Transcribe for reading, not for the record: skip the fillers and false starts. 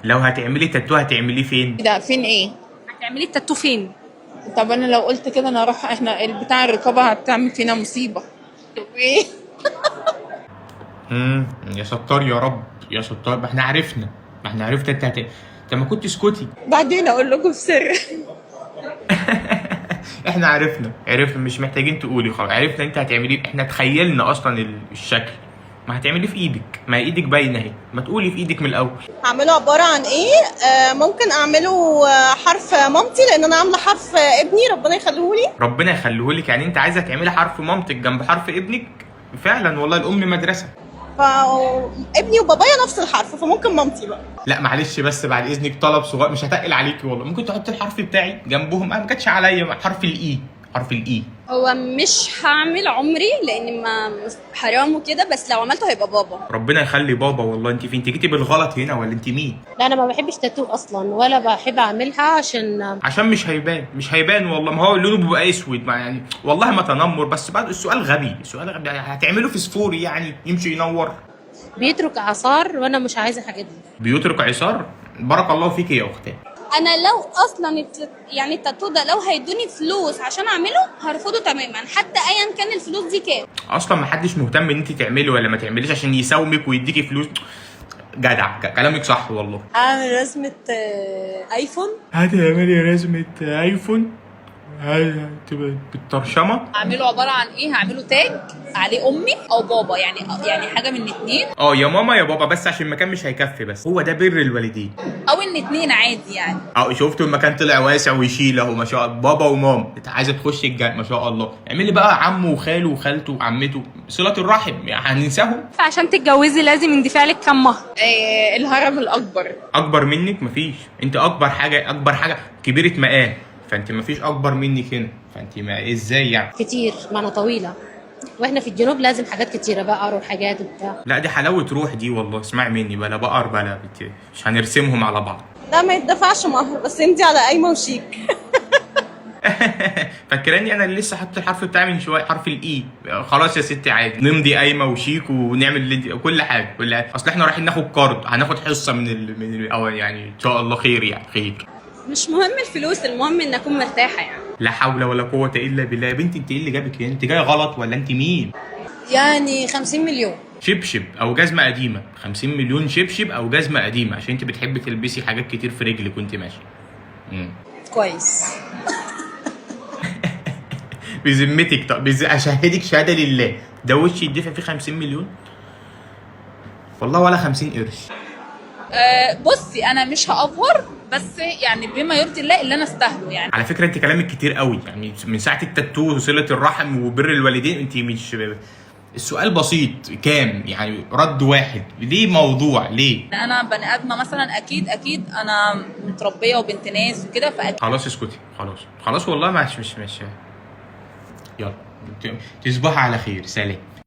لو هتعملي تاتو هتعمليه فين؟ ده فين ايه؟ هتعملي التاتو فين؟ طب انا لو قلت كده انا اروح، احنا بتاع الرقابه هتعمل فينا مصيبه. طب ايه؟ يا ستار يا رب، يا ستار. ما احنا عرفنا، ما احنا عرفنا انت ما كنت اسكتي. بعدين اقول لكم بسر. احنا عرفنا مش محتاجين تقولي، خلاص عرفنا انت هتعمليه، احنا تخيلنا اصلا الشكل. ما هتعمليه في ايدك، ما ايدك باينه اهي، ما تقولي في ايدك من الاول. هعمله عبارة عن ايه؟ ممكن اعمله حرف مامتي، لان انا عاملة حرف ابني ربنا يخليهولي. ربنا يخليهولك، يعني انت عايزه تعملي حرف مامتك جنب حرف ابنك؟ فعلا والله الام مدرسه. فابني وبابايا نفس الحرف، فممكن مامتي بقى. لا معلش بس بعد اذنك طلب صغير، مش هتقل عليكي والله، ممكن تحطي الحرف بتاعي جنبهم؟ انا ما جاتش عليا حرف الاي، حرف الاي. هو مش هعمل عمري لان ما حرام وكده، بس لو عملته هيبقى بابا. ربنا يخلي بابا. والله انت فين؟ انت جيتي بالغلط هنا ولا انت مين؟ لا انا ما بحبش تاتو اصلا، ولا بحب اعملها عشان مش هيبان، مش هيبان والله، ما هو لونه بيبقى اسود، ما يعني والله ما تنمر، بس بعد السؤال غبي، السؤال غبي. هتعمله في سفوري يعني يمشي ينور؟ بيترك اثار وانا مش عايزه الحاجات دي. بيترك عصار؟ بارك الله فيك يا اختي. انا لو اصلا يعني التاتو ده لو هيدوني فلوس عشان اعمله هرفضه تماما، حتى ايا كان الفلوس دي كام. اصلا ما حدش مهتم ان انت تعملي ولا ما تعمليش عشان يساومك ويديكي فلوس. جدع، كلامك صح والله. اعمل رسمة ايفون. هتعملي رسمة ايفون؟ هتبقى بالطرشمه. هعمله عباره عن ايه؟ هعمله تاج عليه امي او بابا، يعني حاجه من الاثنين. يا ماما يا بابا، بس عشان المكان مش هيكفي، بس هو ده بر الوالدين. او الاثنين عادي يعني. شفتوا المكان طلع واسع ويشيل اهو، ما شاء الله. بابا وماما انت عايزه تخش الجنه ما شاء الله، اعملي بقى عمه وخاله وخالته وعمته، صله الرحم يعني هننساهم؟ فعشان تتجوزي لازم يندفع لك كام مهر؟ الهرم الاكبر. اكبر منك مفيش، انت اكبر حاجه، اكبر حاجه كبيره مقام، فانت مفيش اكبر منك هنا، فانت ما ازاي يعني؟ كتير، ما انا طويله، واحنا في الجنوب لازم حاجات كتيره، بقر وحاجات وبتاع. لا دي حلاوه روح دي والله، اسمعي مني، بلا بقر بلا مش هنرسمهم على بعض. لا ما يدفعش مهر، بس امضي على قايمة وشيك. فاكراني انا اللي لسه حاطط الحرف بتاعي من شويه، حرف الاي. خلاص يا ستي عادي، نمضي قايمه وشيك ونعمل كل حاجه، اصل احنا رايحين ناخد كارد، هناخد حصه من الاول يعني، ان شاء الله خير يعني خير. مش مهم الفلوس، المهم ان اكون مرتاحه يعني. لا حول ولا قوه الا بالله. يا بنتي انت ايه اللي جابك هنا؟ انت جايه غلط ولا انت مين؟ يعني 50 مليون. شبشب او جزمه قديمه. 50 مليون شبشب او جزمه قديمه، عشان انت بتحبي تلبسي حاجات كتير في رجلك وانت ماشيه. كويس. بذمتك؟ طب اشهدك شهاده لله، ده وش يدفع فيه 50 مليون؟ والله ولا 50 قرش. بصي انا مش هافور، بس يعني بما يرضي الله اللي انا استاهله يعني. على فكره انت كلامك كتير قوي يعني، من ساعه التاتو وصله الرحم وبر الوالدين، انت مش السؤال بسيط كام يعني؟ رد واحد ليه موضوع ليه؟ انا بني ادمه مثلا، اكيد انا متربيه وبنت ناس وكده، فاكيد. خلاص اسكتي، خلاص والله، مش يلا تصبحي على خير، سلام.